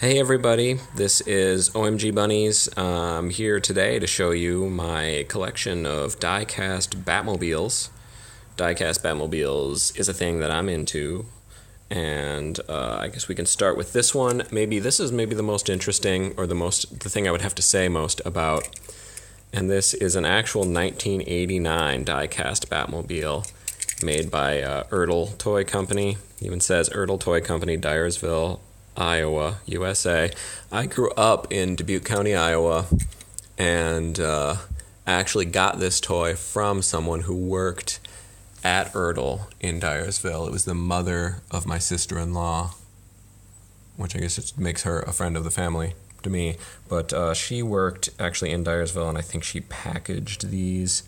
Hey everybody, this is OMGbunnies. I'm here today to show you my collection of diecast Batmobiles. Diecast Batmobiles is a thing that I'm into, and I guess we can start with this one. This is maybe the most interesting, or the thing I would have to say most about. And this is an actual 1989 diecast Batmobile made by Ertl Toy Company. It even says Ertl Toy Company, Dyersville, Iowa, USA. I grew up in Dubuque County, Iowa, and actually got this toy from someone who worked at Ertl in Dyersville. It was the mother of my sister-in-law, which I guess it makes her a friend of the family to me. But she worked actually in Dyersville, and I think she packaged these.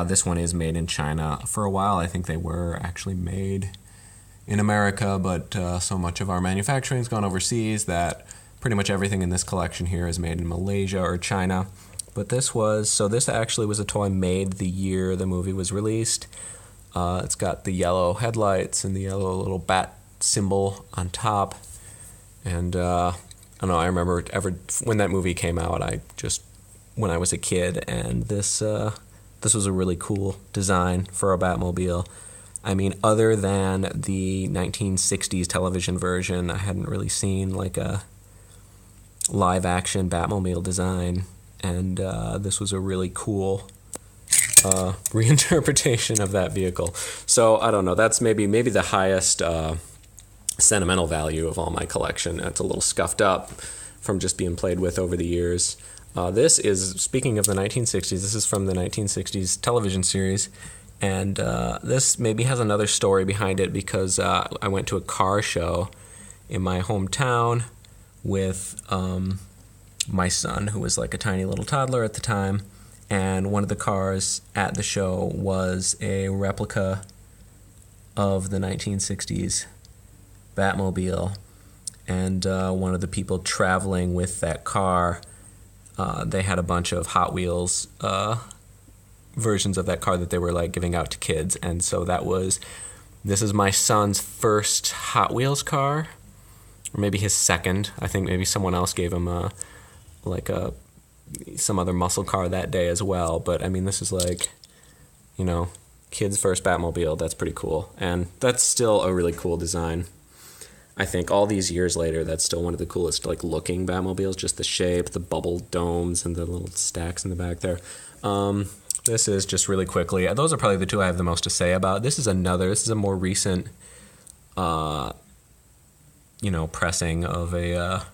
This one is made in China. For a while, I think they were actually made in America, but so much of our manufacturing's gone overseas that pretty much everything in this collection here is made in Malaysia or China. But this actually was a toy made the year the movie was released. It's got the yellow headlights and the yellow little bat symbol on top. And I don't know, I remember when that movie came out, when I was a kid, and this was a really cool design for a Batmobile. I mean, other than the 1960s television version, I hadn't really seen like a live-action Batmobile design, and this was a really cool reinterpretation of that vehicle. So I don't know. That's maybe the highest sentimental value of all my collection. It's a little scuffed up from just being played with over the years. This is, speaking of the 1960s, this is from the 1960s television series. And this maybe has another story behind it because I went to a car show in my hometown with my son, who was like a tiny little toddler at the time. And one of the cars at the show was a replica of the 1960s Batmobile. And one of the people traveling with that car, they had a bunch of Hot Wheels versions of that car that they were like giving out to kids. And so this is my son's first Hot Wheels car, or maybe his second. I think maybe someone else gave him some other muscle car that day as well. But I mean, this is like, kid's first Batmobile. That's pretty cool, and that's still a really cool design. I think all these years later, that's still one of the coolest looking Batmobiles. Just the shape, the bubble domes, and the little stacks in the back there. This is just really quickly. Those are probably the two I have the most to say about. This is a more recent, pressing of a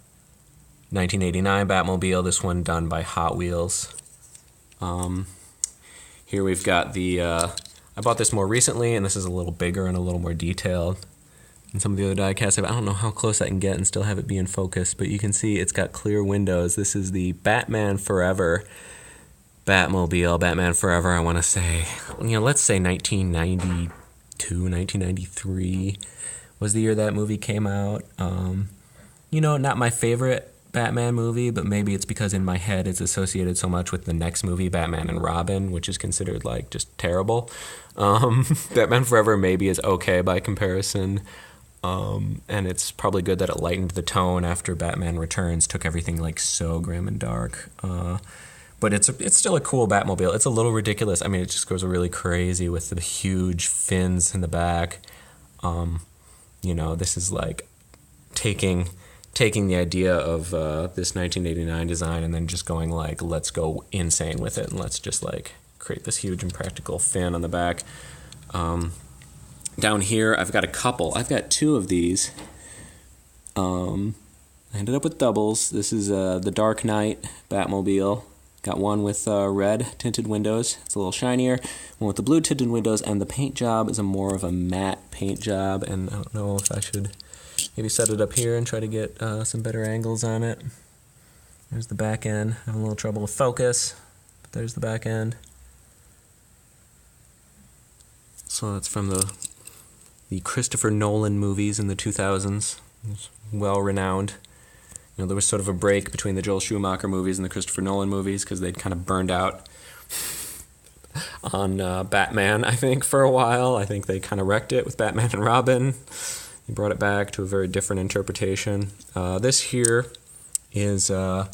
1989 Batmobile. This one done by Hot Wheels. Here we've got I bought this more recently, and this is a little bigger and a little more detailed than some of the other diecasts. I don't know how close I can get and still have it be in focus, but you can see it's got clear windows. This is the Batman Forever Batmobile. Batman Forever, I want to say, let's say 1992, 1993 was the year that movie came out. Not my favorite Batman movie, but maybe it's because in my head it's associated so much with the next movie, Batman and Robin, which is considered just terrible. Batman Forever maybe is okay by comparison. And it's probably good that it lightened the tone after Batman Returns took everything so grim and dark. But it's still a cool Batmobile. It's a little ridiculous. I mean, it just goes really crazy with the huge fins in the back. This is taking the idea of this 1989 design and then just going let's go insane with it, and let's just create this huge impractical fin on the back. Down here, I've got two of these. I ended up with doubles. This is the Dark Knight Batmobile. Got one with red tinted windows. It's a little shinier. One with the blue tinted windows, and the paint job is more of a matte paint job. And I don't know if I should maybe set it up here and try to get some better angles on it. There's the back end. Having a little trouble with focus, but there's the back end. So that's from the Christopher Nolan movies in the 2000s. It's well renowned. There was sort of a break between the Joel Schumacher movies and the Christopher Nolan movies because they'd kind of burned out on Batman, I think, for a while. I think they kind of wrecked it with Batman and Robin. He brought it back to a very different interpretation. This here is another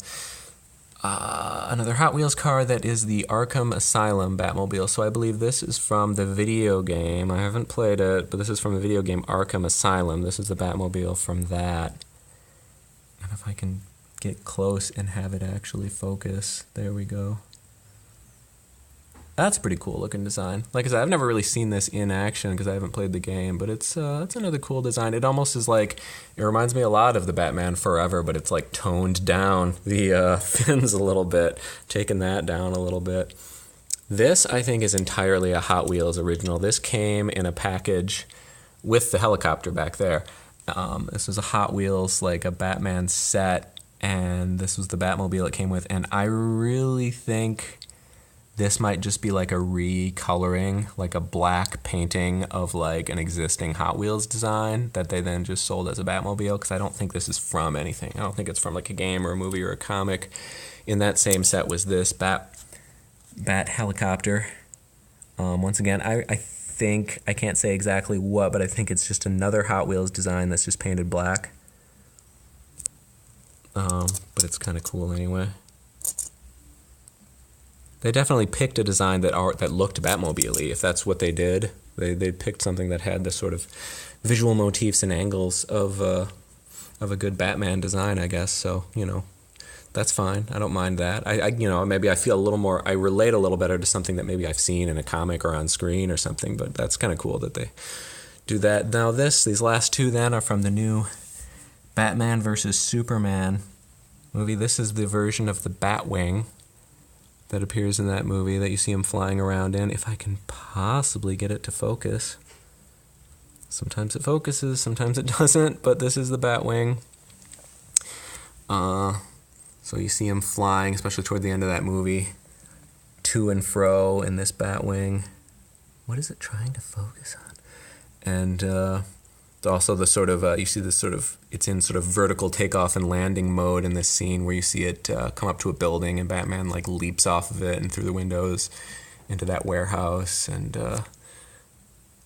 Hot Wheels car that is the Arkham Asylum Batmobile. So I believe this is from the video game. I haven't played it, but this is from the video game Arkham Asylum. This is the Batmobile from that. And if I can get close and have it actually focus. There we go. That's a pretty cool looking design. Like I said, I've never really seen this in action because I haven't played the game, but it's another cool design. It almost is like, it reminds me a lot of the Batman Forever, but it's like toned down the fins a little bit, taking that down a little bit. This, I think, is entirely a Hot Wheels original. This came in a package with the helicopter back there. This was a Hot Wheels, like a Batman set, and this was the Batmobile it came with, and I really think this might just be like a recoloring, like a black painting of like an existing Hot Wheels design that they then just sold as a Batmobile, because I don't think this is from anything. I don't think it's from like a game or a movie or a comic. In that same set was this Bat helicopter. Once again, I think, I can't say exactly what, but I think it's just another Hot Wheels design that's just painted black. But it's kind of cool anyway. They definitely picked a design that looked Batmobile-y. If that's what they did, they picked something that had the sort of visual motifs and angles of a good Batman design, I guess. So, you know, that's fine. I don't mind that. Maybe I feel a little more, I relate a little better to something that maybe I've seen in a comic or on screen or something, but that's kind of cool that they do that. Now these last two then are from the new Batman vs. Superman movie. This is the version of the Batwing that appears in that movie that you see him flying around in. If I can possibly get it to focus. Sometimes it focuses, sometimes it doesn't, but this is the Batwing. So you see him flying, especially toward the end of that movie, to and fro in this Batwing. What is it trying to focus on? And also the sort of, you see this sort of, it's in sort of vertical takeoff and landing mode in this scene where you see it come up to a building and Batman like leaps off of it and through the windows into that warehouse and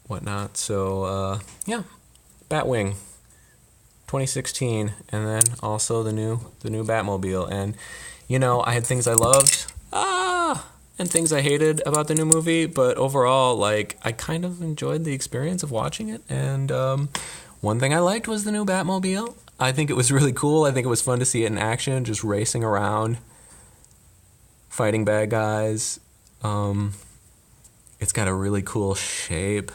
whatnot. So yeah, Batwing 2016, and then also the new Batmobile. And you know, I had things I loved and things I hated about the new movie, but overall, like, I kind of enjoyed the experience of watching it. And one thing I liked was the new Batmobile. I think it was really cool. I think it was fun to see it in action, just racing around, fighting bad guys. It's got a really cool shape.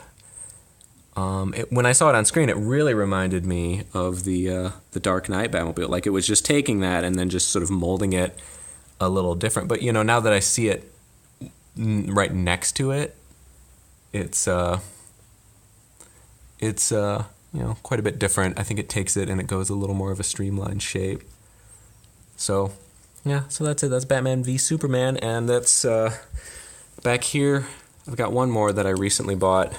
When I saw it on screen, it really reminded me of the Dark Knight Batmobile. Like, it was just taking that and then just sort of molding it a little different. But, you know, now that I see it right next to it, it's you know, quite a bit different. I think it takes it and it goes a little more of a streamlined shape. So yeah, so that's it. That's Batman v Superman, and that's back here. I've got one more that I recently bought,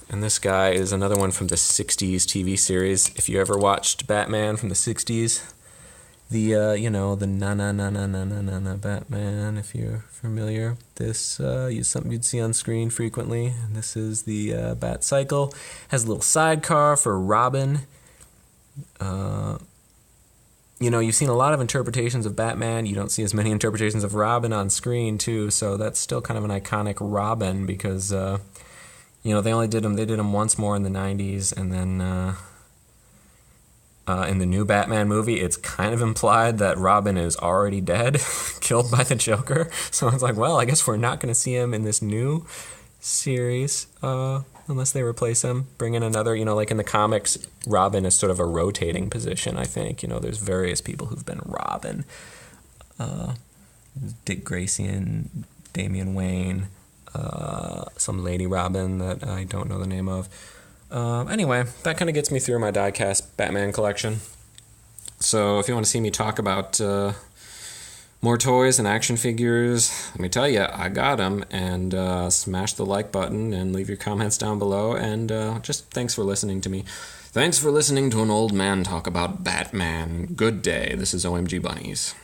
and this guy is another one from the 60s TV series. If you ever watched Batman from the 60s, the you know, the na Batman, if you're familiar. This is something you'd see on screen frequently. And this is the Bat Cycle. Has a little sidecar for Robin. You know, you've seen a lot of interpretations of Batman. You don't see as many interpretations of Robin on screen too. So that's still kind of an iconic Robin because you know, they did him once more in the 90s, and then in the new Batman movie, it's kind of implied that Robin is already dead, killed by the Joker. So it's like, well, I guess we're not going to see him in this new series unless they replace him. Bring in another, you know, like in the comics, Robin is sort of a rotating position, I think. You know, there's various people who've been Robin. Dick Grayson, Damian Wayne, some Lady Robin that I don't know the name of. Anyway, that kind of gets me through my diecast Batman collection. So if you want to see me talk about more toys and action figures, let me tell you, I got them. And smash the like button and leave your comments down below. And just thanks for listening to me. Thanks for listening to an old man talk about Batman. Good day. This is OMG Bunnies.